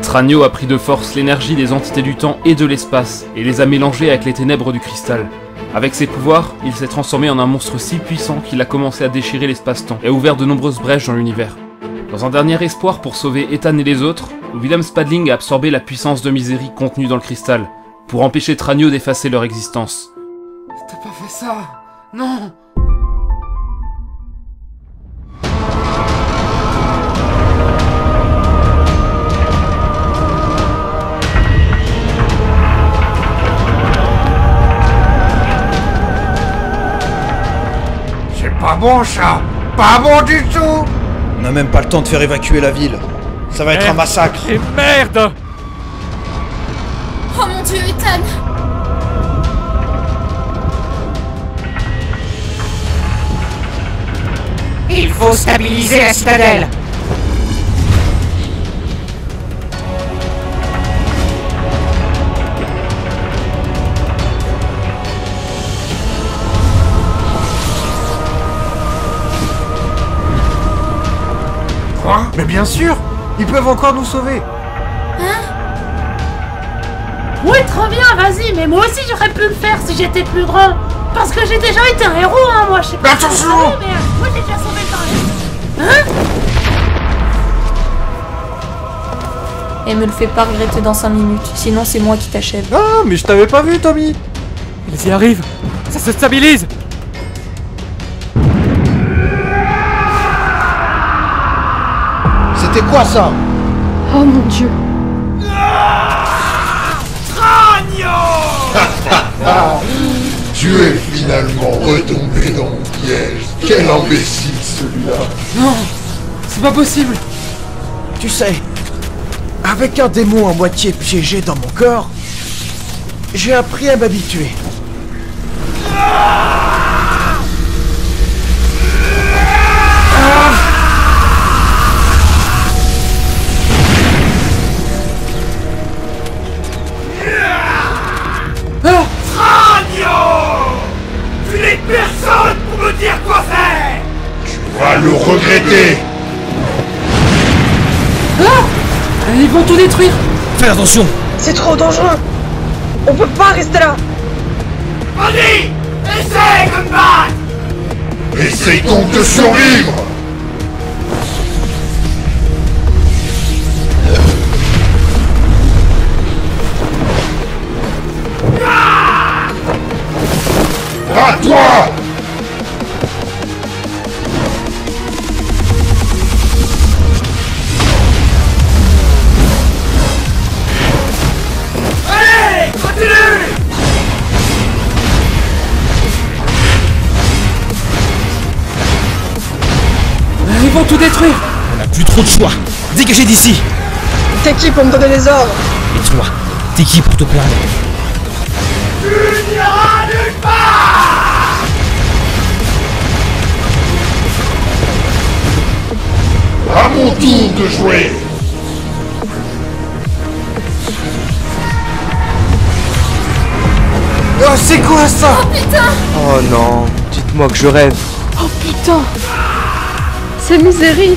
Tranio a pris de force l'énergie des entités du temps et de l'espace, et les a mélangées avec les ténèbres du cristal. Avec ses pouvoirs, il s'est transformé en un monstre si puissant qu'il a commencé à déchirer l'espace-temps et a ouvert de nombreuses brèches dans l'univers. Dans un dernier espoir pour sauver Ethan et les autres, William Spadling a absorbé la puissance de Misery contenue dans le cristal, pour empêcher Tranio d'effacer leur existence. T'as pas fait ça! Non! C'est pas bon ça! Pas bon du tout! On n'a même pas le temps de faire évacuer la ville. Ça va être un massacre. Et merde! Oh mon Dieu, Ethan! Il faut stabiliser la citadelle. Quoi? Mais bien sûr! Ils peuvent encore nous sauver! Oui, trop bien, vas-y, mais moi aussi j'aurais pu le faire si j'étais plus grand. Parce que j'ai déjà été un héros, hein, moi, je sais pas. Attention! Mais moi j'ai déjà sauvé le temps. Hein? Et me le fais pas regretter dans 5 minutes, sinon c'est moi qui t'achève. Ah, mais je t'avais pas vu, Tommy! Ils y arrivent! Ça se stabilise! C'était quoi ça? Oh mon Dieu. Tu es finalement retombé dans mon piège. Quel imbécile celui-là. Non! C'est pas possible! Tu sais, avec un démon à moitié piégé dans mon corps, j'ai appris à m'habituer. Tu n'es personne pour me dire quoi faire! Tu vas le regretter. Ils vont tout détruire! Fais attention! C'est trop dangereux. On peut pas rester là. Vas-y! Essaye de me battre! Essaye donc de survivre. À toi! Allez! Continue! Ils vont tout détruire! On a plus trop de choix. Dégagez d'ici! T'es qui pour me donner des ordres? Et toi, t'es qui pour te plaindre? Tu n'iras nulle part! À mon tour de jouer. Oh, c'est quoi ça? Oh putain! Oh non, dites-moi que je rêve. Oh putain! C'est Misery!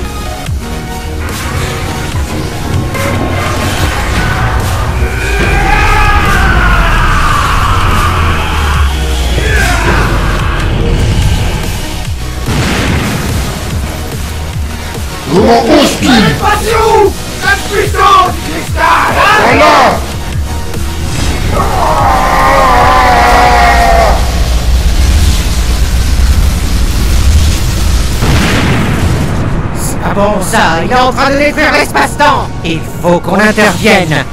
Comment oses-tu? Passion! La puissance du cristal! Voilà! C'est pas bon ça, il est en train de détruire l'espace-temps. Il faut qu'on intervienne.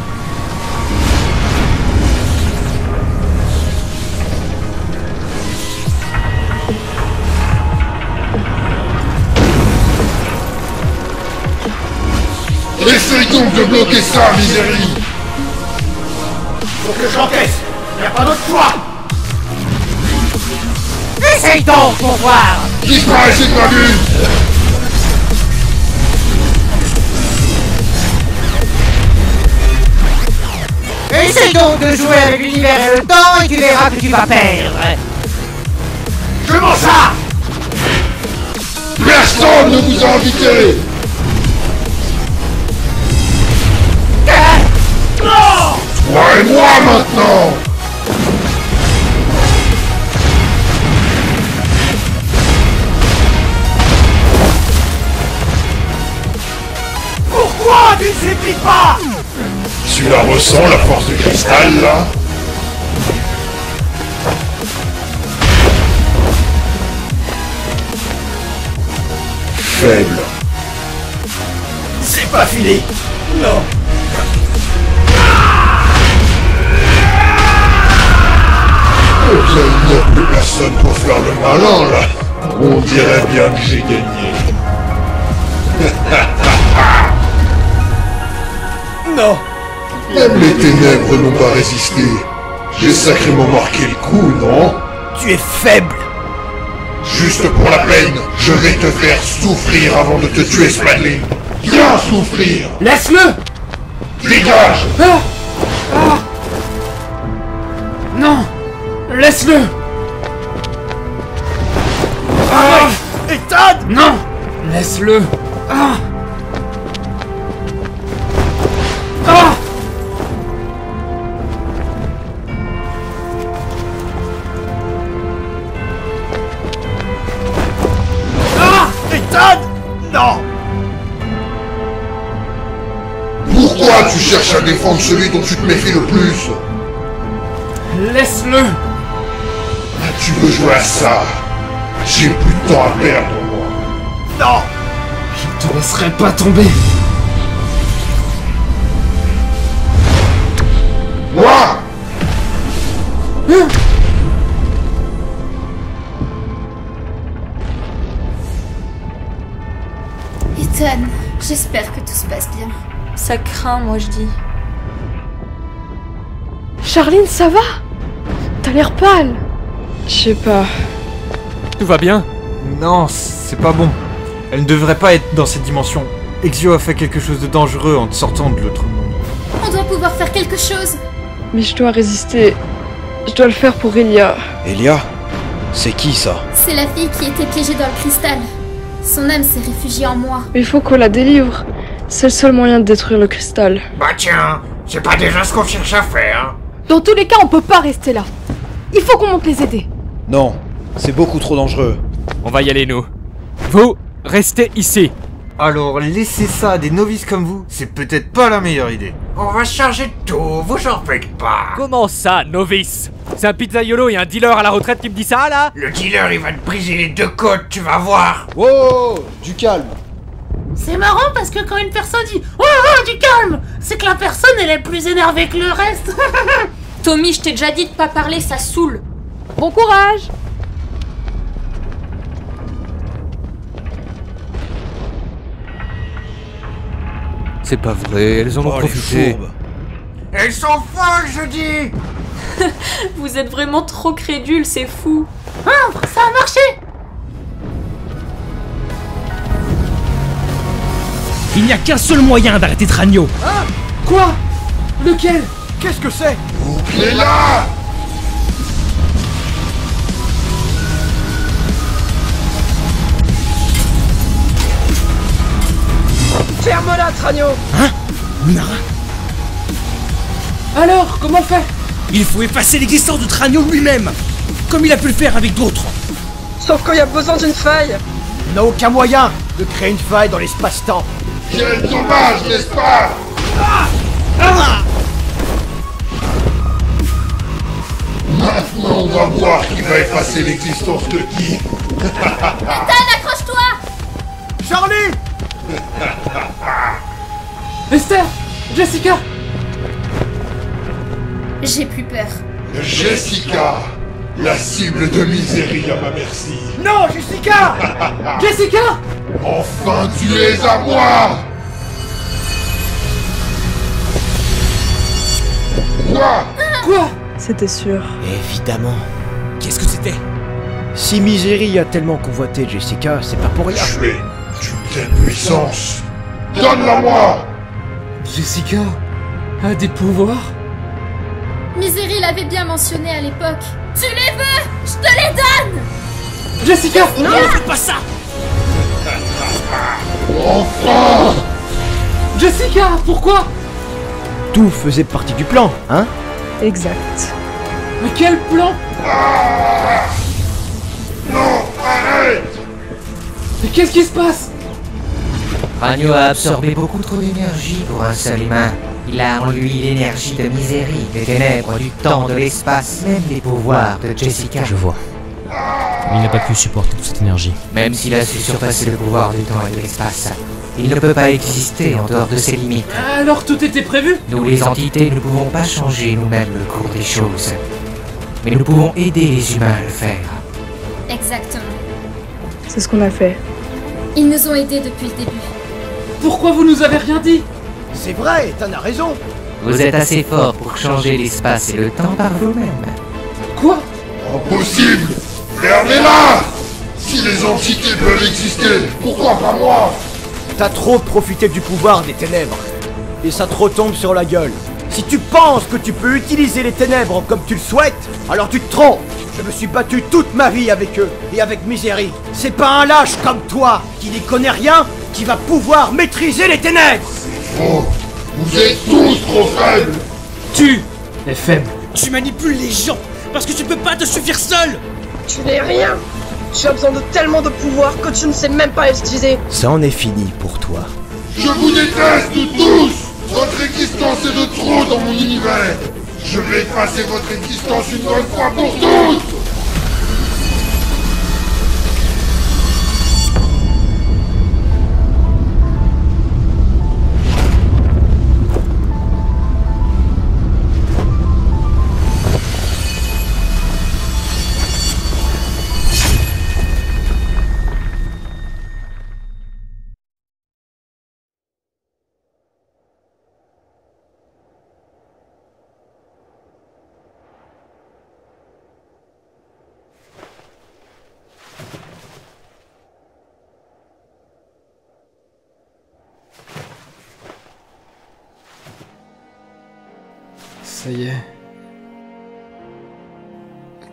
Essaye donc de bloquer ça, Misery. Faut que j'encaisse! Y a pas d'autre choix! Essaye donc pour voir. Disparaissez de ma vue. Essaye donc de jouer avec l'univers et le temps et tu verras que tu vas perdre. Je m'en charge! Lâche Personne ne vous a invité. Toi et moi maintenant. Pourquoi tu ne supplies pas? Tu la ressens, la force du cristal, là? Faible. C'est pas fini. Non. Eh bien, il n'y a plus personne pour faire le malin, là. On dirait bien que j'ai gagné. Non. Même les ténèbres n'ont pas résisté. J'ai sacrément marqué le coup, non? Tu es faible. Juste pour la peine, je vais te faire souffrir avant de te tuer, Spadling. Bien souffrir. Laisse-le! Dégage. Non! Laisse-le! Et Todd! Non! Laisse-le! Ah! Ah! Et Todd! Non! Pourquoi tu cherches à défendre celui dont tu te méfies le plus? Laisse-le! Tu veux jouer à ça? J'ai plus de temps à perdre, moi. Non! Je te laisserai pas tomber! Moi? Ethan, j'espère que tout se passe bien. Ça craint, moi je dis. Charline, ça va? T'as l'air pâle. Je sais pas. Tout va bien? Non, c'est pas bon. Elle ne devrait pas être dans cette dimension. Exio a fait quelque chose de dangereux en te sortant de l'autre monde. On doit pouvoir faire quelque chose. Mais je dois résister. Je dois le faire pour Elia. Elia? C'est qui ça? C'est la fille qui était piégée dans le cristal. Son âme s'est réfugiée en moi. Mais il faut qu'on la délivre. C'est le seul moyen de détruire le cristal. Bah tiens, c'est pas déjà ce qu'on cherche à faire. Dans tous les cas, on peut pas rester là. Il faut qu'on monte les aider. Non, c'est beaucoup trop dangereux. On va y aller, nous. Vous, restez ici. Alors, laissez ça à des novices comme vous, c'est peut-être pas la meilleure idée. On va changer de tout, vous en faites pas. Comment ça, novice? C'est un pizzaiolo et un dealer à la retraite qui me dit ça, là? Le dealer, il va te briser les deux côtes, tu vas voir. Wow, du calme. C'est marrant parce que quand une personne dit « Oh, du calme !» c'est que la personne, elle est plus énervée que le reste. Tommy, je t'ai déjà dit de pas parler, ça saoule. Bon courage. C'est pas vrai, elles en ont profité. Elles sont folles, je dis. Vous êtes vraiment trop crédules, c'est fou. Ah, ça a marché. Il n'y a qu'un seul moyen d'arrêter Tragno. Hein? Quoi? Lequel? Qu'est-ce que c'est? Bouclez-la! Ferme-la, Tragno! Hein? Lunara? Alors, comment on fait? Il faut effacer l'existence de Tragno lui-même, comme il a pu le faire avec d'autres. Sauf qu'il y a besoin d'une faille. On n'a aucun moyen de créer une faille dans l'espace-temps. Quel dommage, n'est-ce pas? Maintenant, on va voir qui va effacer l'existence de qui. Ethan, accroche-toi! Charlie! Esther! Jessica! J'ai plus peur. Jessica, la cible de misérie à ma merci. Non, Jessica! Jessica! Enfin, tu es à moi! Quoi? Quoi? C'était sûr. Évidemment. Qu'est-ce que c'était? Si Misery a tellement convoité Jessica, c'est pas pour rien. Tu es d'une telle puissance. Donne-la-moi! Jessica a des pouvoirs? Misery l'avait bien mentionné à l'époque. Tu les veux? Je te les donne! Jessica! Non, fais pas ça! Enfin! Jessica, pourquoi? Tout faisait partie du plan, hein? Exact. Mais quel plan? Non, arrête! Mais qu'est-ce qui se passe? Tranio a absorbé beaucoup trop d'énergie pour un seul humain. Il a en lui l'énergie de Misery, des ténèbres, du temps, de l'espace, même les pouvoirs de Jessica. Je vois. Il n'a pas pu supporter toute cette énergie. Même s'il a su surpasser le pouvoir du temps et de l'espace, il ne peut pas exister en dehors de ses limites. Alors tout était prévu? Nous, les entités, ne pouvons pas changer nous-mêmes le cours des choses. Mais nous pouvons aider les humains à le faire. Exactement. C'est ce qu'on a fait. Ils nous ont aidés depuis le début. Pourquoi vous nous avez rien dit? C'est vrai, Ethan a raison. Vous êtes assez fort pour changer l'espace et le temps par vous-même. Quoi? Impossible! Fermez-la! Si les entités peuvent exister, pourquoi pas moi? T'as trop profité du pouvoir des ténèbres. Et ça te retombe sur la gueule. Si tu penses que tu peux utiliser les ténèbres comme tu le souhaites, alors tu te trompes. Je me suis battu toute ma vie avec eux et avec Misery. C'est pas un lâche comme toi, qui n'y connaît rien, qui va pouvoir maîtriser les ténèbres. Oh, vous êtes tous trop faibles! Tu es faible. Tu manipules les gens parce que tu peux pas te suffire seul. Tu n'es rien. Tu as besoin de tellement de pouvoir que tu ne sais même pas utiliser. Ça en est fini pour toi. Je vous déteste tous! Votre existence est de trop dans mon univers! Je vais effacer votre existence une bonne fois pour toutes! Ça y est.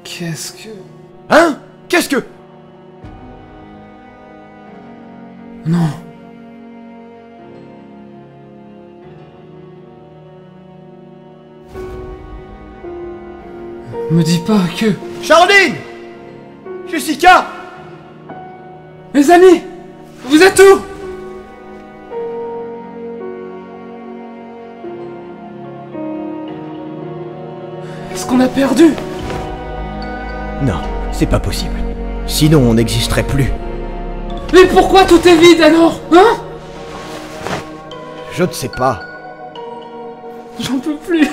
Qu'est-ce que... Hein? Qu'est-ce que... Non. Me dis pas que... Charline! Jessica! Mes amis! Vous êtes où? Est-ce qu'on a perdu? Non, c'est pas possible. Sinon on n'existerait plus. Mais pourquoi tout est vide alors? Hein? Je ne sais pas. J'en peux plus.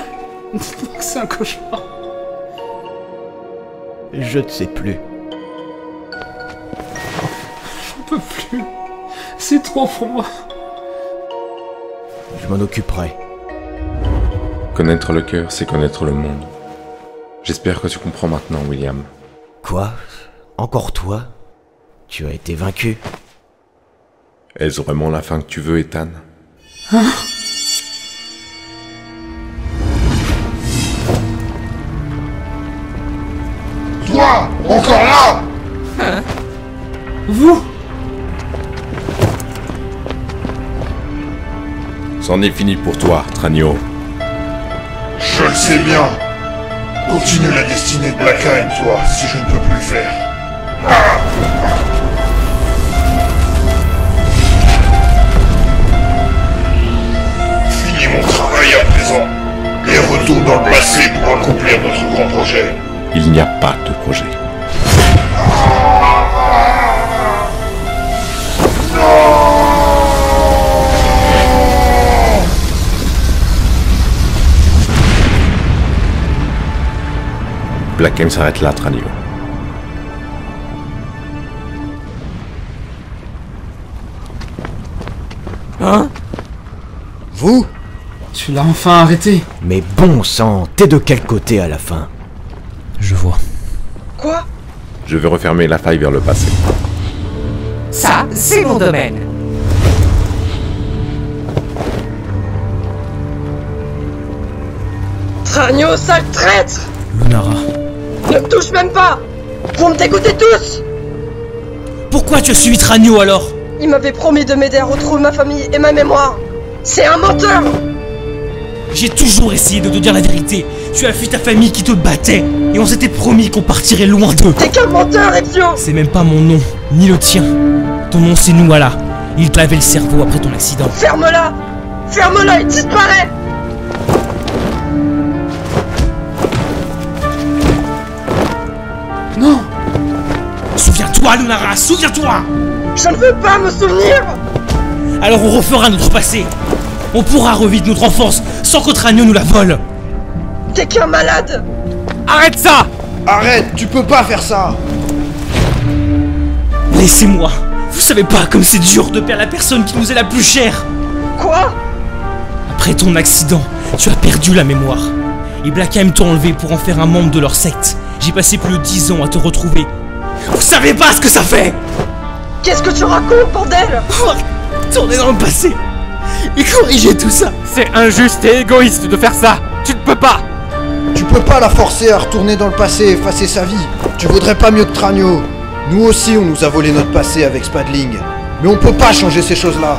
Dites-moi que c'est un cauchemar. Je ne sais plus. J'en peux plus. C'est trop pour moi. Je m'en occuperai. Connaître le cœur, c'est connaître le monde. J'espère que tu comprends maintenant, William. Quoi? Encore toi? Tu as été vaincu? Est-ce vraiment la fin que tu veux, Ethan? Hein? Toi! Encore là! Hein? Vous? C'en est fini pour toi, Tranio. Je le sais bien. Continue la destinée de Blackheim, toi, si je ne peux plus le faire. Finis mon travail à présent, et retourne dans le passé pour accomplir notre grand projet. Il n'y a pas de projet. Blackheim s'arrête là, Tranio. Hein? Vous? Tu l'as enfin arrêté. Mais bon sang, t'es de quel côté à la fin? Je vois. Quoi? Je vais refermer la faille vers le passé. Ça, c'est mon domaine. Tranio, sale traître! Lunara. Ne me touche même pas! Vous me dégoûtez tous! Pourquoi tu as suivi Tranio alors? Il m'avait promis de m'aider à retrouver ma famille et ma mémoire. C'est un menteur! J'ai toujours essayé de te dire la vérité. Tu as fui ta famille qui te battait. Et on s'était promis qu'on partirait loin d'eux. T'es qu'un menteur, Ezio! C'est même pas mon nom, ni le tien. Ton nom c'est Nuala. Il te lavait le cerveau après ton accident. Ferme-la! Ferme-la et disparaît! Non! Souviens-toi, Lunara, souviens-toi! Je ne veux pas me souvenir! Alors on refera notre passé. On pourra revivre notre enfance sans que Tranio nous la vole. T'es qu'un malade! Arrête ça! Arrête, tu peux pas faire ça! Laissez-moi. Vous savez pas comme c'est dur de perdre la personne qui nous est la plus chère. Quoi? Après ton accident, tu as perdu la mémoire. Et Blackheim t'a enlevé pour en faire un membre de leur secte. J'ai passé plus de 10 ans à te retrouver. Vous savez pas ce que ça fait! Qu'est-ce que tu racontes, bordel? Tourner dans le passé et corriger tout ça. C'est injuste et égoïste de faire ça. Tu ne peux pas. Tu peux pas la forcer à retourner dans le passé et effacer sa vie. Tu voudrais pas mieux que Tranio. Nous aussi, on nous a volé notre passé avec Spadling. Mais on peut pas changer ces choses-là.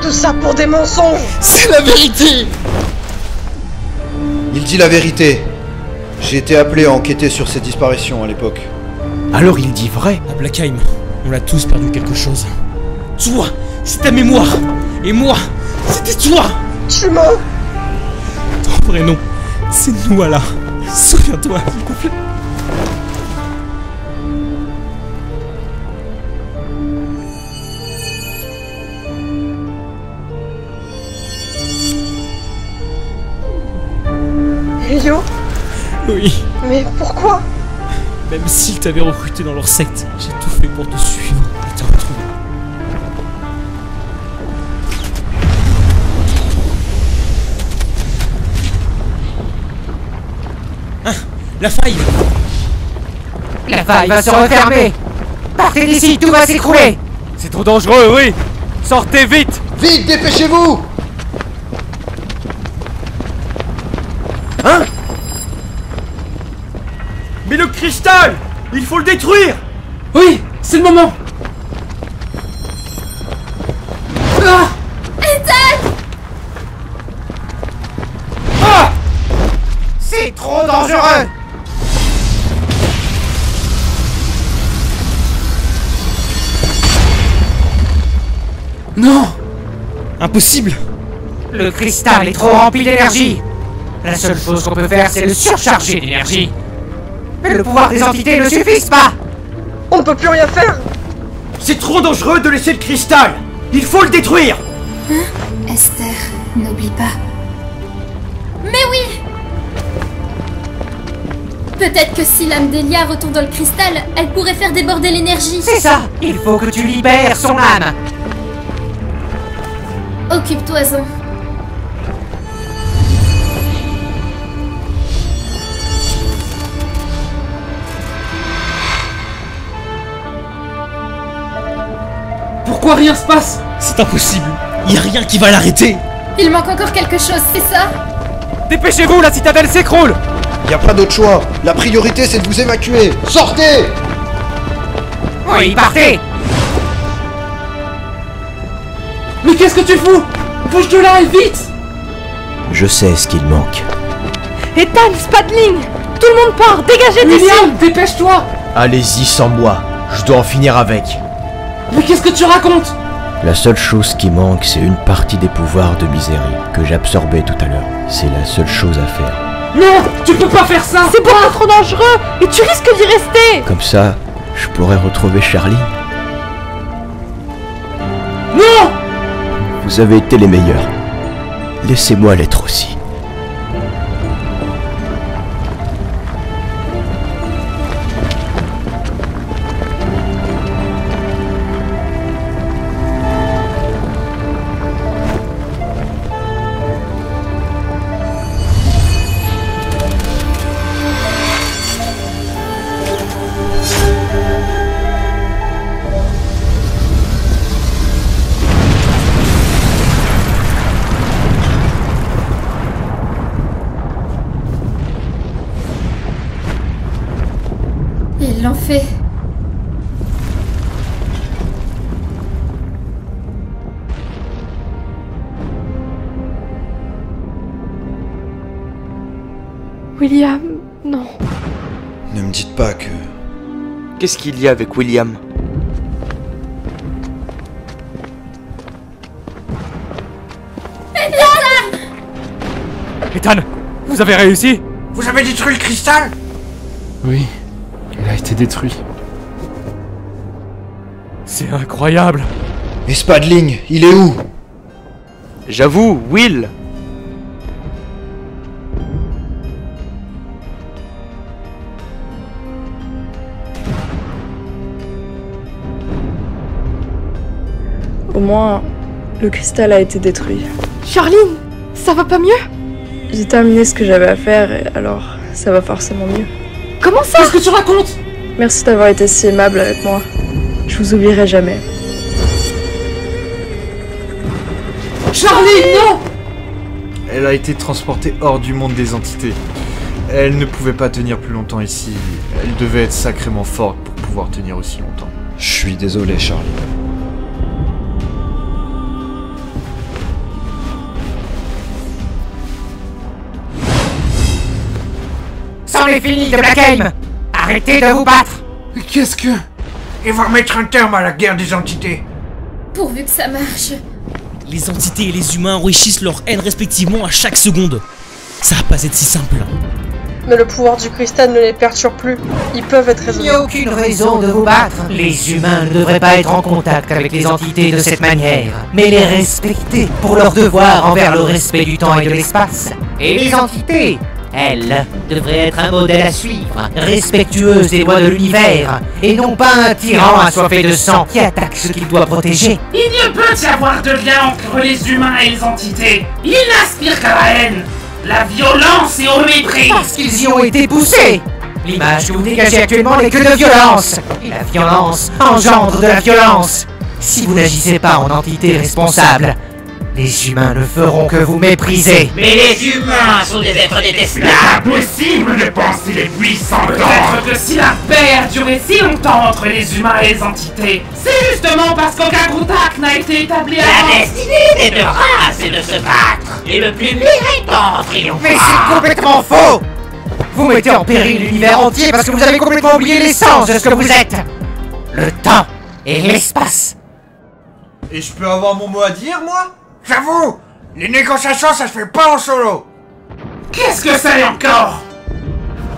Tout ça pour des mensonges! C'est la vérité! Il dit la vérité. J'ai été appelé à enquêter sur ces disparitions à l'époque. Alors il dit vrai? À Blackheim, on a tous perdu quelque chose. Toi, c'est ta mémoire. Et moi, c'était toi. Tu mens? Ton vrai nom, c'est Nuala. Souviens-toi, s'il te plaît. Elio? Oui. Mais pourquoi? Même s'ils t'avaient recruté dans leur secte, j'ai tout fait pour te suivre et te retrouver. Hein? La faille! La faille va se refermer! Partez d'ici, tout va s'écrouler! C'est trop dangereux, oui! Sortez vite! Vite, dépêchez-vous! Hein? Mais le cristal! Il faut le détruire! Oui, c'est le moment! Ah! Ethan! Ah! C'est trop dangereux! Non! Impossible! Le cristal est trop rempli d'énergie! La seule chose qu'on peut faire, c'est le surcharger d'énergie! Mais le pouvoir des entités ne suffit pas! On ne peut plus rien faire! C'est trop dangereux de laisser le cristal! Il faut le détruire! Hein? Esther, n'oublie pas. Mais oui! Peut-être que si l'âme d'Elia retourne dans le cristal, elle pourrait faire déborder l'énergie. C'est ça! Il faut que tu libères son âme! Occupe-toi-en. Pourquoi rien se passe? C'est impossible! Y a rien qui va l'arrêter! Il manque encore quelque chose, c'est ça? Dépêchez-vous, la citadelle s'écroule! Y a pas d'autre choix. La priorité, c'est de vous évacuer. Sortez! Oui, partez! Mais qu'est-ce que tu fous? Bouge de là et vite! Je sais ce qu'il manque. Ethan, Spadling! Tout le monde part! Dégagez d'ici! William, dépêche-toi! Allez-y sans moi. Je dois en finir avec. Mais qu'est-ce que tu racontes? La seule chose qui manque, c'est une partie des pouvoirs de Misery que j'absorbais tout à l'heure. C'est la seule chose à faire. Non! Tu peux pas faire ça! C'est beaucoup trop dangereux! Et tu risques d'y rester! Comme ça, je pourrais retrouver Charlie. Non! Vous avez été les meilleurs. Laissez-moi l'être aussi. Ils l'ont fait. William, non. Ne me dites pas que... Qu'est-ce qu'il y a avec William? Ethan, vous avez réussi? Vous avez détruit le cristal? Oui, il a été détruit. C'est incroyable. Et Spadling, il est où? J'avoue, Will. Au moins, le cristal a été détruit. Charline, ça va pas mieux? J'ai terminé ce que j'avais à faire, et alors ça va forcément mieux. Comment ça? Qu'est-ce que tu racontes? Merci d'avoir été si aimable avec moi. Je vous oublierai jamais. Charline, non! Elle a été transportée hors du monde des entités. Elle ne pouvait pas tenir plus longtemps ici. Elle devait être sacrément forte pour pouvoir tenir aussi longtemps. Je suis désolé, Charlie. C'en est fini de Black Aim! Arrêtez de vous battre! Qu'est-ce que... Il va mettre un terme à la guerre des entités. Pourvu que ça marche. Les entités et les humains enrichissent leur haine respectivement à chaque seconde. Ça va pas être si simple. Mais le pouvoir du cristal ne les perturbe plus. Ils peuvent être Il raisonnés. n'y a aucune raison de vous battre. Les humains ne devraient pas être en contact avec les entités de cette manière, mais les respecter pour leur devoir envers le respect du temps et de l'espace. Et les entités, elles, devraient être un modèle à suivre, respectueuses des lois de l'univers, et non pas un tyran assoiffé de sang qui attaque ce qu'il doit protéger. Il ne peut y avoir de lien entre les humains et les entités. Ils n'aspirent qu'à la haine, la violence et au mépris. Parce qu'ils y ont été poussés. L'image que vous dégagez actuellement n'est que de violence. Et la violence engendre de la violence. Si vous n'agissez pas en entité responsable, les humains ne feront que vous mépriser. Mais les humains sont des êtres détestables. Impossible de penser les puissants Peut-être que si la paix a duré si longtemps entre les humains et les entités, c'est justement parce qu'aucun contact n'a été établi avant. La destinée des deux races est de se battre, et le plus méritant triomphera. Mais c'est complètement faux. Vous mettez en péril l'univers entier parce que vous avez complètement oublié l'essence de ce que vous êtes. Le temps et l'espace. Et je peux avoir mon mot à dire, moi? J'avoue, les négociations ça se fait pas en solo. Qu'est-ce que c'est encore?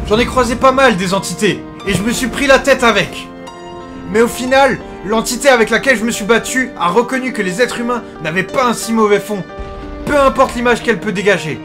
J'en ai croisé pas mal des entités, et je me suis pris la tête avec. Mais au final, l'entité avec laquelle je me suis battu a reconnu que les êtres humains n'avaient pas un si mauvais fond. Peu importe l'image qu'elle peut dégager.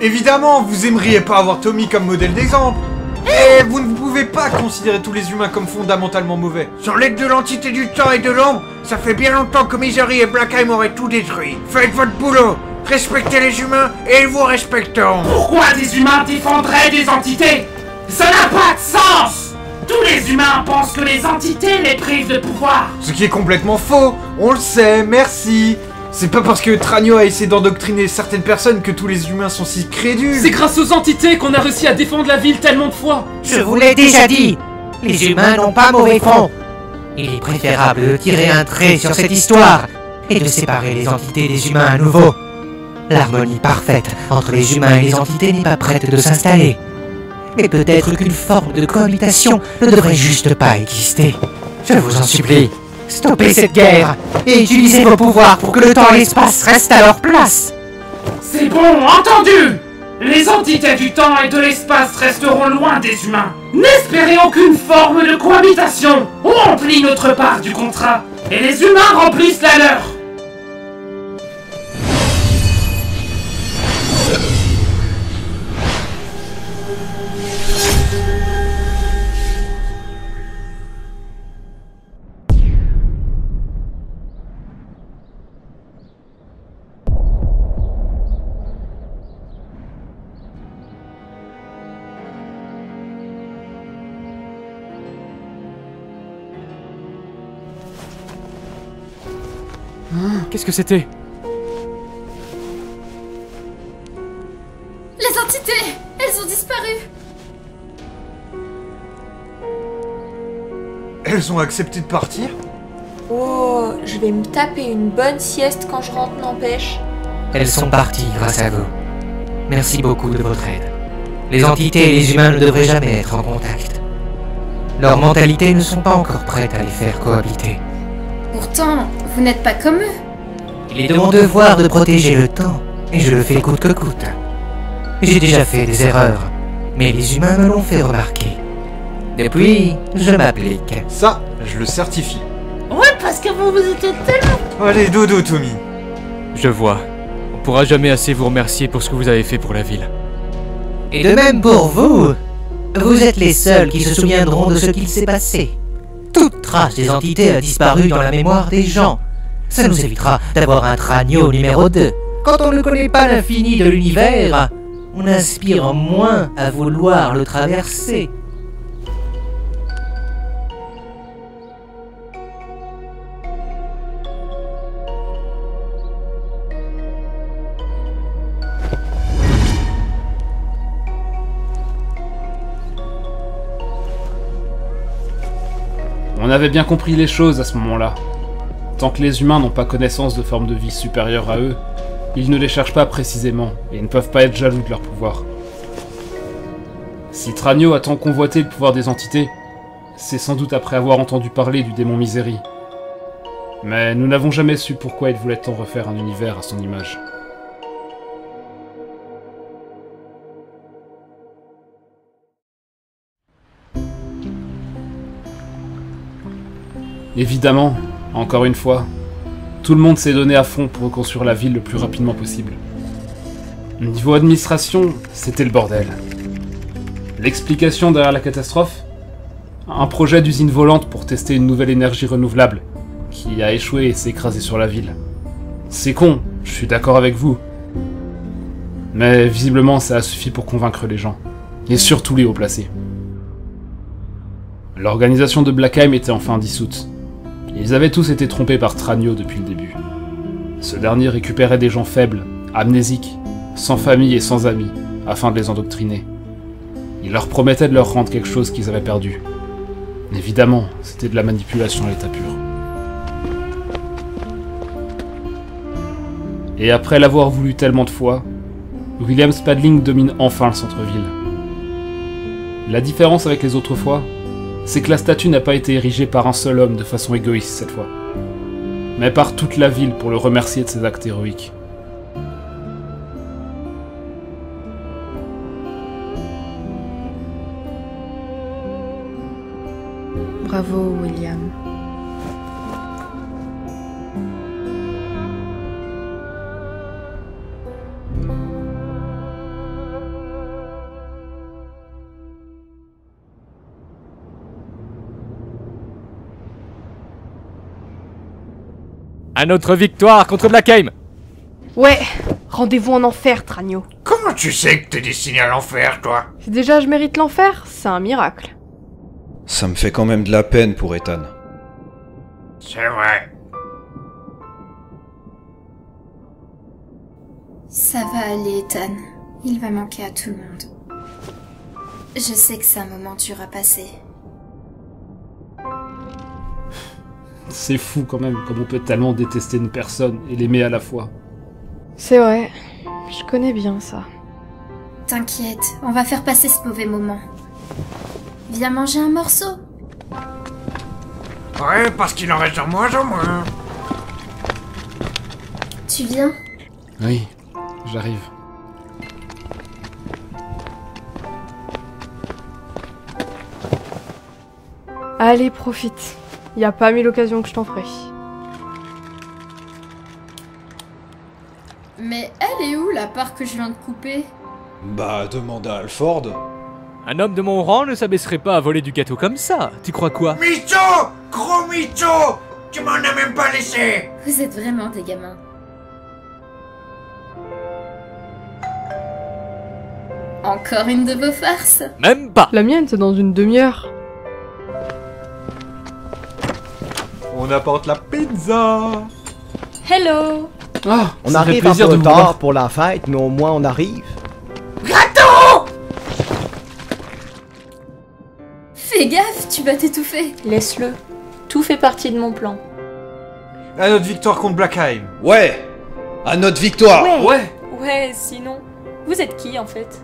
Évidemment, vous aimeriez pas avoir Tommy comme modèle d'exemple. Et vous ne pouvez pas considérer tous les humains comme fondamentalement mauvais. Sur l'aide de l'entité du temps et de l'ombre, ça fait bien longtemps que Misery et Blackheim auraient tout détruit. Faites votre boulot, respectez les humains et ils vous respecteront. Pourquoi des humains défendraient des entités? Ça n'a pas de sens! Tous les humains pensent que les entités les privent de pouvoir. Ce qui est complètement faux. On le sait, merci. C'est pas parce que Tranio a essayé d'endoctriner certaines personnes que tous les humains sont si crédules. C'est grâce aux entités qu'on a réussi à défendre la ville tellement de fois. Je vous l'ai déjà dit. Les humains n'ont pas mauvais fond. Il est préférable de tirer un trait sur cette histoire et de séparer les entités des humains à nouveau. L'harmonie parfaite entre les humains et les entités n'est pas prête de s'installer. Mais peut-être qu'une forme de cohabitation ne devrait juste pas exister. Je vous en supplie. Stoppez cette guerre et utilisez vos pouvoirs pour que le temps et l'espace restent à leur place. C'est bon, entendu! Les entités du temps et de l'espace resteront loin des humains. N'espérez aucune forme de cohabitation. On remplit notre part du contrat et les humains remplissent la leur. Qu'est-ce que c'était? Les entités, elles ont disparu. Elles ont accepté de partir? Oh, je vais me taper une bonne sieste quand je rentre, n'empêche. Elles sont parties grâce à vous. Merci beaucoup de votre aide. Les entités et les humains ne devraient jamais être en contact. Leurs mentalités ne sont pas encore prêtes à les faire cohabiter. Pourtant, vous n'êtes pas comme eux. Il est de mon devoir de protéger le temps, et je le fais coûte que coûte. J'ai déjà fait des erreurs, mais les humains me l'ont fait remarquer. Depuis, je m'applique. Ça, je le certifie. Ouais, parce que vous étiez tellement... Allez, dodo, Tommy. Je vois. On pourra jamais assez vous remercier pour ce que vous avez fait pour la ville. Et de même pour vous. Vous êtes les seuls qui se souviendront de ce qu'il s'est passé. Toute trace des entités a disparu dans la mémoire des gens. Ça nous évitera d'avoir un Tranio numéro 2. Quand on ne connaît pas l'infini de l'univers, on aspire moins à vouloir le traverser. On avait bien compris les choses à ce moment-là. Tant que les humains n'ont pas connaissance de formes de vie supérieures à eux, ils ne les cherchent pas précisément et ne peuvent pas être jaloux de leur pouvoir. Si Tranio a tant convoité le pouvoir des entités, c'est sans doute après avoir entendu parler du démon Misery. Mais nous n'avons jamais su pourquoi il voulait tant refaire un univers à son image. Évidemment, encore une fois, tout le monde s'est donné à fond pour reconstruire la ville le plus rapidement possible. Niveau administration, c'était le bordel. L'explication derrière la catastrophe? Un projet d'usine volante pour tester une nouvelle énergie renouvelable, qui a échoué et s'est écrasé sur la ville. C'est con, je suis d'accord avec vous. Mais visiblement ça a suffi pour convaincre les gens, et surtout les hauts placés. L'organisation de Blackheim était enfin dissoute. Ils avaient tous été trompés par Tranio depuis le début. Ce dernier récupérait des gens faibles, amnésiques, sans famille et sans amis, afin de les endoctriner. Il leur promettait de leur rendre quelque chose qu'ils avaient perdu. Évidemment, c'était de la manipulation à l'état pur. Et après l'avoir voulu tellement de fois, William Spadling domine enfin le centre-ville. La différence avec les autres fois, c'est que la statue n'a pas été érigée par un seul homme de façon égoïste cette fois, mais par toute la ville pour le remercier de ses actes héroïques. Bravo, William. À notre victoire contre Blackheim! Ouais, rendez-vous en enfer, Tranio. Comment tu sais que t'es destiné à l'enfer, toi? Si déjà je mérite l'enfer, c'est un miracle. Ça me fait quand même de la peine pour Ethan. C'est vrai. Ça va aller, Ethan. Il va manquer à tout le monde. Je sais que c'est un moment dur à passer. C'est fou quand même, comme on peut tellement détester une personne et l'aimer à la fois. C'est vrai, je connais bien ça. T'inquiète, on va faire passer ce mauvais moment. Viens manger un morceau. Ouais, parce qu'il en reste de moins en moins. Tu viens? Oui, j'arrive. Allez, profite. Y a pas mille occasions que je t'en ferai. Mais elle est où la part que je viens de couper? Bah, demande à Alford. Un homme de mon rang ne s'abaisserait pas à voler du gâteau comme ça. Tu crois quoi? Mytho! Gros mytho! Tu m'en as même pas laissé! Vous êtes vraiment des gamins. Encore une de vos farces? Même pas! La mienne, c'est dans une demi-heure. On apporte la pizza. Hello. Ah, on arrive un peu tard pour la fête, mais au moins on arrive. Gâteau! Fais gaffe, tu vas t'étouffer. Laisse-le. Tout fait partie de mon plan. À notre victoire contre Blackheim. Ouais, à notre victoire. Ouais. Ouais, sinon... Vous êtes qui, en fait?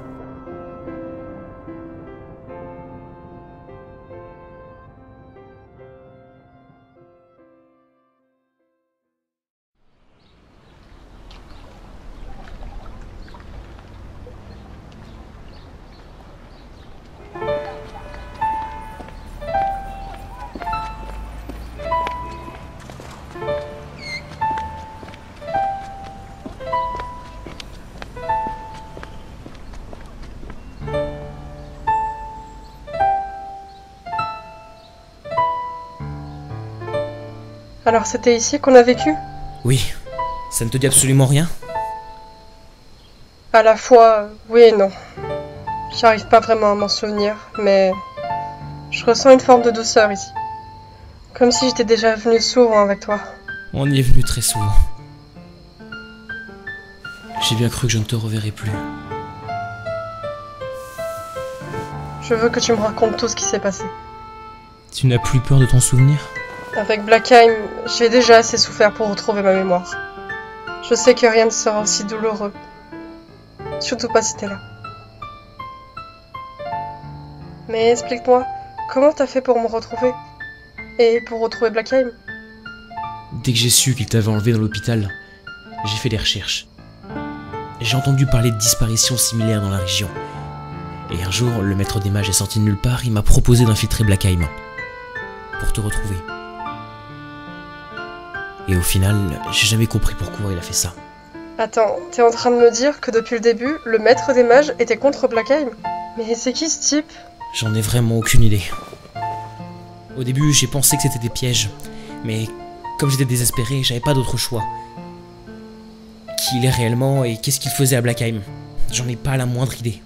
Alors c'était ici qu'on a vécu? Oui. Ça ne te dit absolument rien? À la fois, oui et non. J'arrive pas vraiment à m'en souvenir, mais... je ressens une forme de douceur ici. Comme si j'étais déjà venu souvent avec toi. On y est venu très souvent. J'ai bien cru que je ne te reverrai plus. Je veux que tu me racontes tout ce qui s'est passé. Tu n'as plus peur de t'en souvenir? Avec Blackheim, j'ai déjà assez souffert pour retrouver ma mémoire. Je sais que rien ne sera aussi douloureux. Surtout pas si t'es là. Mais explique-moi, comment t'as fait pour me retrouver? Et pour retrouver Blackheim? Dès que j'ai su qu'il t'avait enlevé dans l'hôpital, j'ai fait des recherches. J'ai entendu parler de disparitions similaires dans la région. Et un jour, le maître des mages est sorti de nulle part, il m'a proposé d'infiltrer Blackheim. Pour te retrouver. Et au final, j'ai jamais compris pourquoi il a fait ça. Attends, t'es en train de me dire que depuis le début, le maître des mages était contre Blackheim? Mais c'est qui ce type? J'en ai vraiment aucune idée. Au début, j'ai pensé que c'était des pièges. Mais comme j'étais désespéré, j'avais pas d'autre choix. Qui il est réellement et qu'est-ce qu'il faisait à Blackheim? J'en ai pas la moindre idée.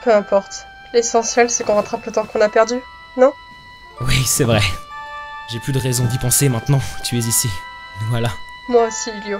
Peu importe. L'essentiel, c'est qu'on rattrape le temps qu'on a perdu, non? Oui, c'est vrai. J'ai plus de raison d'y penser maintenant, tu es ici. Voilà. Moi aussi, Ilio.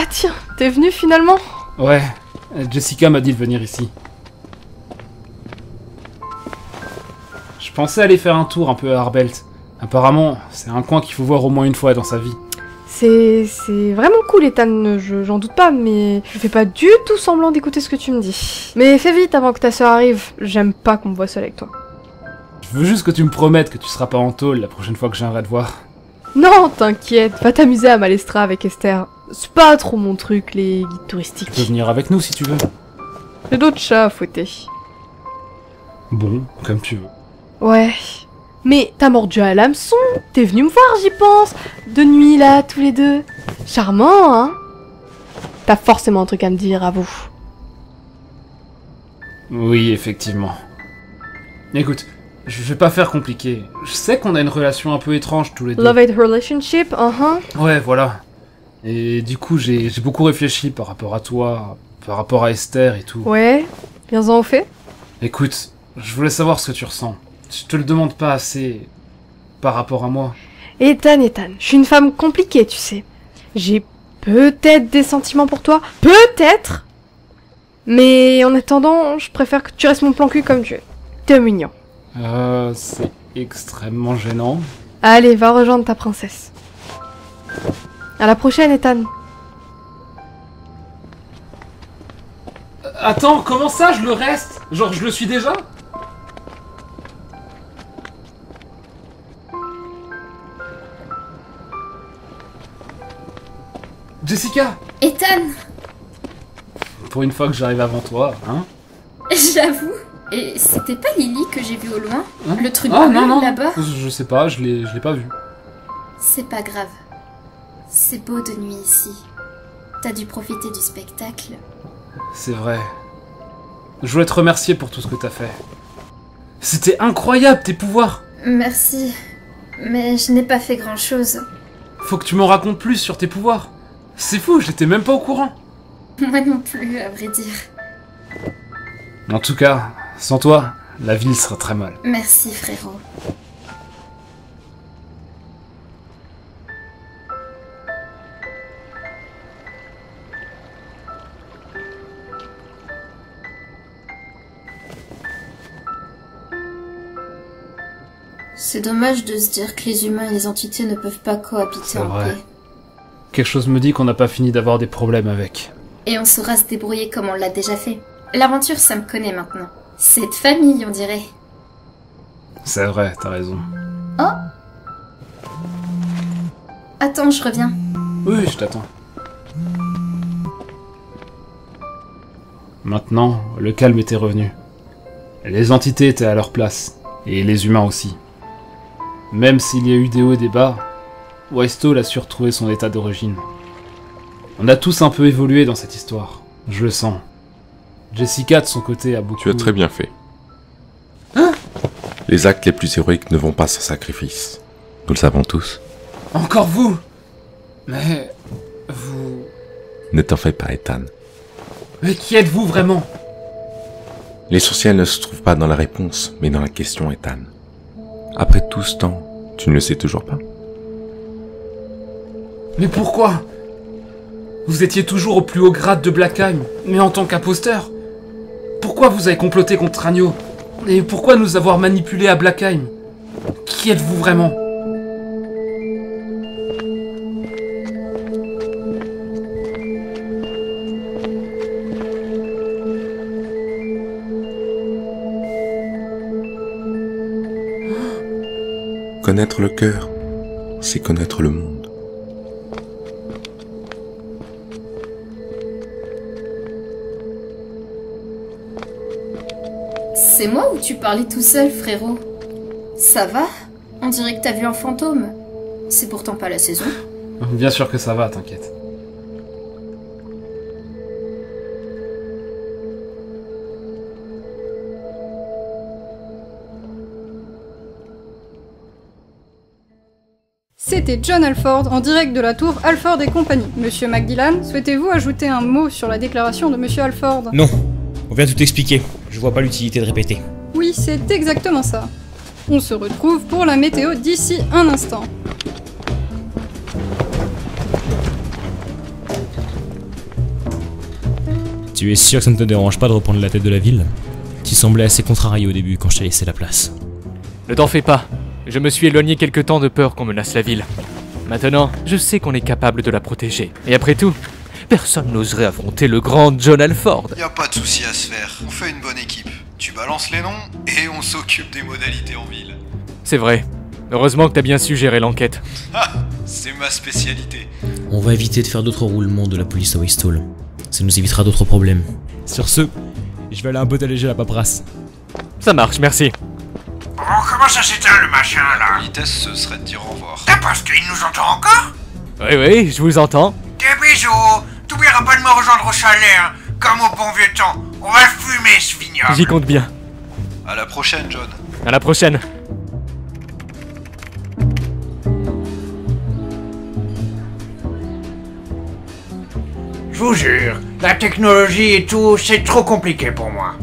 Ah tiens, t'es venu finalement? Ouais, Jessica m'a dit de venir ici. Je pensais aller faire un tour un peu à Arbelt. Apparemment, c'est un coin qu'il faut voir au moins une fois dans sa vie. C'est vraiment cool, Ethan, j'en doute pas, mais je fais pas du tout semblant d'écouter ce que tu me dis. Mais fais vite avant que ta sœur arrive, j'aime pas qu'on me voit seule avec toi. Je veux juste que tu me promettes que tu seras pas en tôle la prochaine fois que je viendrai te voir. Non, t'inquiète, va t'amuser à Malestra avec Esther. C'est pas trop mon truc, les guides touristiques. Tu peux venir avec nous si tu veux. J'ai d'autres chats à fouetter. Bon, comme tu veux. Ouais. Mais t'as mordu à l'hameçon, t'es venu me voir, j'y pense. De nuit, là, tous les deux. Charmant, hein? T'as forcément un truc à me dire, à vous. Oui, effectivement. Écoute, je vais pas faire compliqué. Je sais qu'on a une relation un peu étrange tous les deux. Love-hate relationship, Ouais, voilà. Et du coup, j'ai beaucoup réfléchi par rapport à toi, par rapport à Esther et tout. Ouais, viens-en au fait. Écoute, je voulais savoir ce que tu ressens. Je te le demande pas assez par rapport à moi. Ethan, je suis une femme compliquée, tu sais. J'ai peut-être des sentiments pour toi, peut-être. Mais en attendant, je préfère que tu restes mon plan cul comme tu es. T'es mignon. C'est extrêmement gênant. Allez, va rejoindre ta princesse. À la prochaine, Ethan. Attends, comment ça je le reste? Genre je le suis déjà? Jessica! Ethan! Pour une fois que j'arrive avant toi, hein? J'avoue. Et c'était pas Lily que j'ai vu au loin? Hein? Le truc Ah bleu non, là-bas? je sais pas, je l'ai pas vu. C'est pas grave. C'est beau de nuit ici. T'as dû profiter du spectacle. C'est vrai. Je voulais te remercier pour tout ce que t'as fait. C'était incroyable tes pouvoirs! Merci. Mais je n'ai pas fait grand-chose. Faut que tu m'en racontes plus sur tes pouvoirs. C'est fou, j'étais même pas au courant. Moi non plus, à vrai dire. En tout cas, sans toi, la ville sera très mal. Merci, frérot. C'est dommage de se dire que les humains et les entités ne peuvent pas cohabiter en paix. Quelque chose me dit qu'on n'a pas fini d'avoir des problèmes avec. Et on saura se débrouiller comme on l'a déjà fait. L'aventure, ça me connaît maintenant. C'est de famille, on dirait. C'est vrai, t'as raison. Oh! Attends, je reviens. Oui, je t'attends. Maintenant, le calme était revenu. Les entités étaient à leur place, et les humains aussi. Même s'il y a eu des hauts et des bas, Wystall a su retrouver son état d'origine. On a tous un peu évolué dans cette histoire, je le sens. Jessica, de son côté, a beaucoup... Tu as très bien fait. Hein? Les actes les plus héroïques ne vont pas sans sacrifice. Nous le savons tous. Encore vous? Mais... vous... Ne t'en fais pas, Ethan. Mais qui êtes-vous vraiment? L'essentiel ne se trouve pas dans la réponse, mais dans la question, Ethan. Après tout ce temps, tu ne le sais toujours pas. Mais pourquoi? Vous étiez toujours au plus haut grade de Blackheim, mais en tant qu'imposteur. Pourquoi vous avez comploté contre Tranio? Et pourquoi nous avoir manipulés à Blackheim? Qui êtes-vous vraiment? Connaître le cœur, c'est connaître le monde. C'est moi ou tu parlais tout seul, frérot? Ça va? On dirait que t'as vu un fantôme. C'est pourtant pas la saison. Bien sûr que ça va, t'inquiète. C'était John Alford en direct de la tour Alford et compagnie. Monsieur McDillan, souhaitez-vous ajouter un mot sur la déclaration de Monsieur Alford? Non, on vient tout expliquer. Je vois pas l'utilité de répéter. Oui, c'est exactement ça. On se retrouve pour la météo d'ici un instant. Tu es sûr que ça ne te dérange pas de reprendre la tête de la ville? Tu semblais assez contrarié au début quand je t'ai laissé la place. Ne t'en fais pas. Je me suis éloigné quelque temps de peur qu'on menace la ville. Maintenant, je sais qu'on est capable de la protéger. Et après tout, personne n'oserait affronter le grand John Alford. Y a pas de souci à se faire, on fait une bonne équipe. Tu balances les noms et on s'occupe des modalités en ville. C'est vrai. Heureusement que t'as bien su gérer l'enquête. Ah, c'est ma spécialité. On va éviter de faire d'autres roulements de la police à Wystall. Ça nous évitera d'autres problèmes. Sur ce, je vais aller un peu alléger la paperasse. Ça marche, merci. Bon, comment ça s'éteint le machin là? La politesse, ce serait de dire au revoir. T'as parce qu'il nous entend encore? Oui, je vous entends. Des bisous. T'oublieras pas de me rejoindre au chalet, hein. Comme au bon vieux temps. On va fumer ce vignoble. J'y compte bien. À la prochaine, John. À la prochaine. Je vous jure, la technologie et tout, c'est trop compliqué pour moi.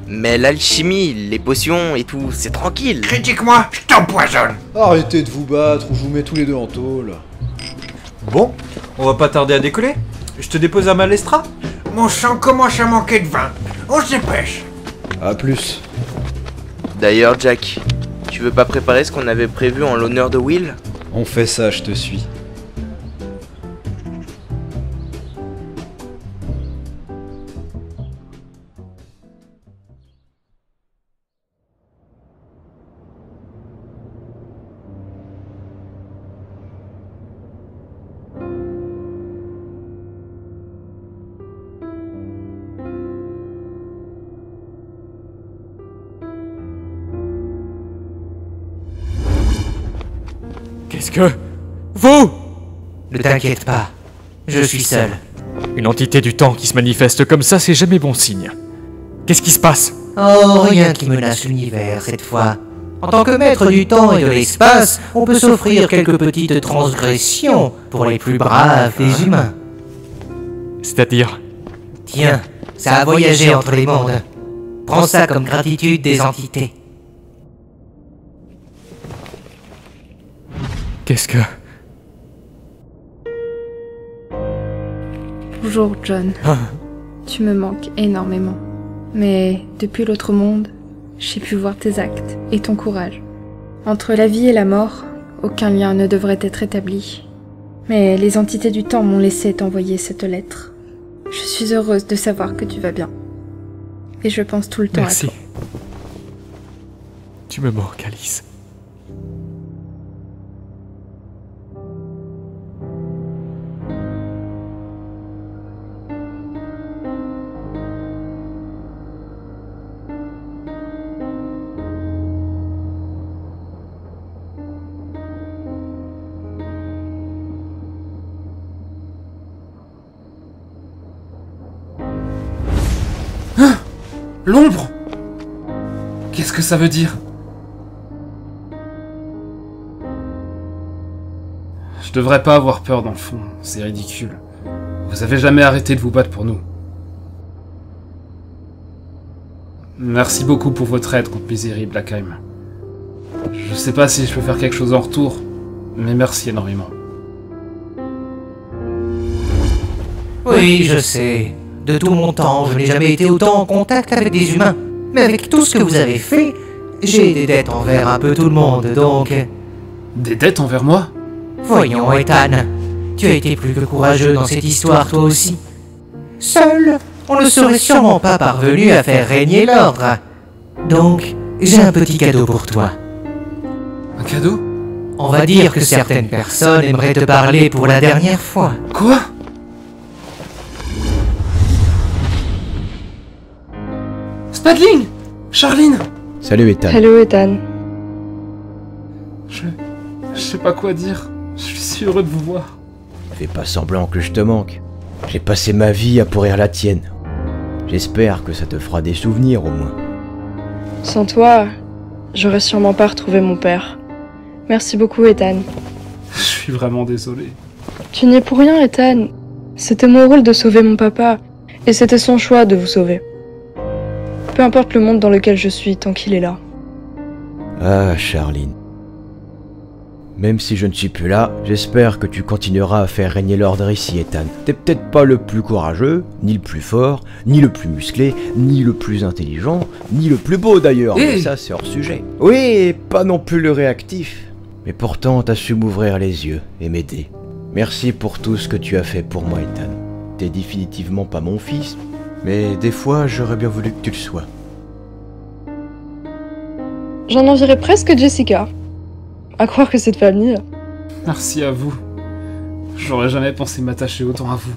Mais l'alchimie, les potions et tout, c'est tranquille. Critique-moi, je t'empoisonne. Arrêtez de vous battre ou je vous mets tous les deux en tôle. Bon, on va pas tarder à décoller. Je te dépose à Malestra. Mon sang commence à manquer de vin. On se dépêche. A plus. D'ailleurs, Jack, tu veux pas préparer ce qu'on avait prévu en l'honneur de Will? On fait ça, je te suis. Qu'est-ce que... Vous? Ne t'inquiète pas, je suis seul. Une entité du temps qui se manifeste comme ça, c'est jamais bon signe. Qu'est-ce qui se passe? Oh, rien qui menace l'univers cette fois. En tant que maître du temps et de l'espace, on peut s'offrir quelques petites transgressions pour les plus braves des humains. C'est-à-dire? Tiens, ça a voyagé entre les mondes. Prends ça comme gratitude des entités. Qu'est-ce que... Bonjour, John. Tu me manques énormément. Mais depuis l'autre monde, j'ai pu voir tes actes et ton courage. Entre la vie et la mort, aucun lien ne devrait être établi. Mais les entités du temps m'ont laissé t'envoyer cette lettre. Je suis heureuse de savoir que tu vas bien. Et je pense tout le temps à toi. Merci. Tu me manques, Alice. L'ombre! Qu'est-ce que ça veut dire? Je devrais pas avoir peur dans le fond, c'est ridicule. Vous avez jamais arrêté de vous battre pour nous. Merci beaucoup pour votre aide contre Misery et Blackheim. Je sais pas si je peux faire quelque chose en retour, mais merci énormément. Oui, je sais. De tout mon temps, je n'ai jamais été autant en contact avec des humains. Mais avec tout ce que vous avez fait, j'ai des dettes envers un peu tout le monde, donc... Des dettes envers moi? Voyons, Ethan. Tu as été plus que courageux dans cette histoire, toi aussi. Seul, on ne serait sûrement pas parvenu à faire régner l'ordre. Donc, j'ai un petit cadeau pour toi. Un cadeau? On va dire que certaines personnes aimeraient te parler pour la dernière fois. Quoi? Spadling! Charline! Salut Ethan. Hello Ethan. Je sais pas quoi dire. Je suis si heureux de vous voir. Fais pas semblant que je te manque. J'ai passé ma vie à pourrir la tienne. J'espère que ça te fera des souvenirs au moins. Sans toi, j'aurais sûrement pas retrouvé mon père. Merci beaucoup Ethan. Je suis vraiment désolé. Tu n'y es pour rien Ethan. C'était mon rôle de sauver mon papa. Et c'était son choix de vous sauver. Peu importe le monde dans lequel je suis, tant qu'il est là. Ah, Charline. Même si je ne suis plus là, j'espère que tu continueras à faire régner l'ordre ici, Ethan. T'es peut-être pas le plus courageux, ni le plus fort, ni le plus musclé, ni le plus intelligent, ni le plus beau d'ailleurs, mais ça c'est hors sujet. Oui, et pas non plus le réactif. Mais pourtant, t'as su m'ouvrir les yeux et m'aider. Merci pour tout ce que tu as fait pour moi, Ethan. T'es définitivement pas mon fils, mais des fois, j'aurais bien voulu que tu le sois. J'en envierais presque Jessica. À croire que cette famille... Merci à vous. J'aurais jamais pensé m'attacher autant à vous.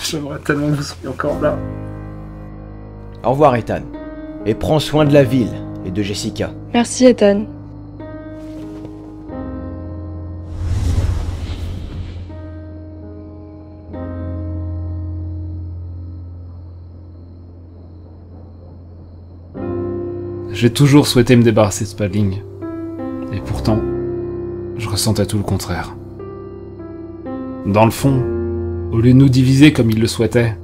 J'aimerais tellement que vous soyez encore là. Au revoir, Ethan. Et prends soin de la ville et de Jessica. Merci, Ethan. J'ai toujours souhaité me débarrasser de Spadling. Et pourtant, je ressentais tout le contraire. Dans le fond, au lieu de nous diviser comme il le souhaitait,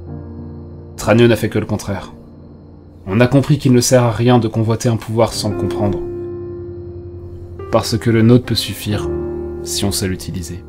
Tranio n'a fait que le contraire. On a compris qu'il ne sert à rien de convoiter un pouvoir sans le comprendre. Parce que le nôtre peut suffire, si on sait l'utiliser.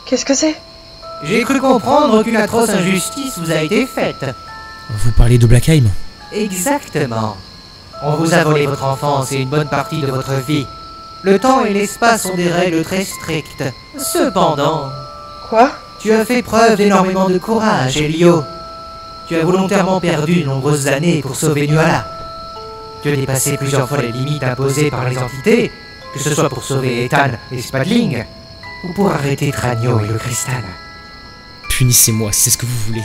Qu'est-ce que c'est? J'ai cru comprendre qu'une atroce injustice vous a été faite. Vous parlez de Blackheim? Exactement. On vous a volé votre enfance et une bonne partie de votre vie. Le temps et l'espace ont des règles très strictes. Cependant... Quoi? Tu as fait preuve d'énormément de courage, Elio. Tu as volontairement perdu de nombreuses années pour sauver Nuala. Tu as dépassé plusieurs fois les limites imposées par les entités, que ce soit pour sauver Ethan et Spadling, ou pour arrêter Tranio et le cristal. Punissez-moi, c'est ce que vous voulez.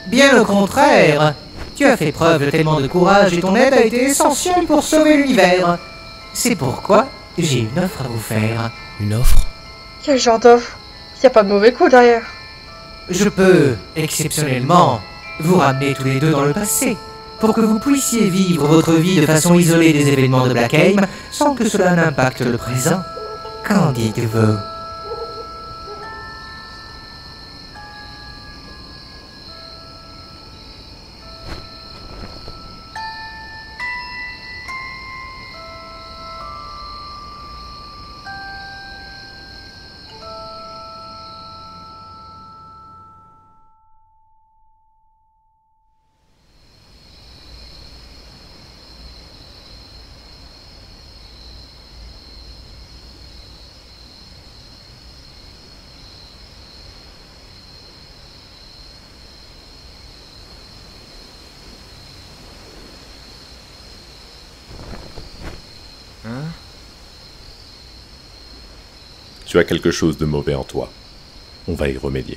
Bien au contraire. Tu as fait preuve de tellement de courage et ton aide a été essentielle pour sauver l'univers. C'est pourquoi j'ai une offre à vous faire. Une offre? Quel genre d'offre? Y a pas de mauvais coup derrière. Je peux, exceptionnellement, vous ramener tous les deux dans le passé, pour que vous puissiez vivre votre vie de façon isolée des événements de Blackheim, sans que cela n'impacte le présent. Qu'en dites-vous? Tu as quelque chose de mauvais en toi. On va y remédier.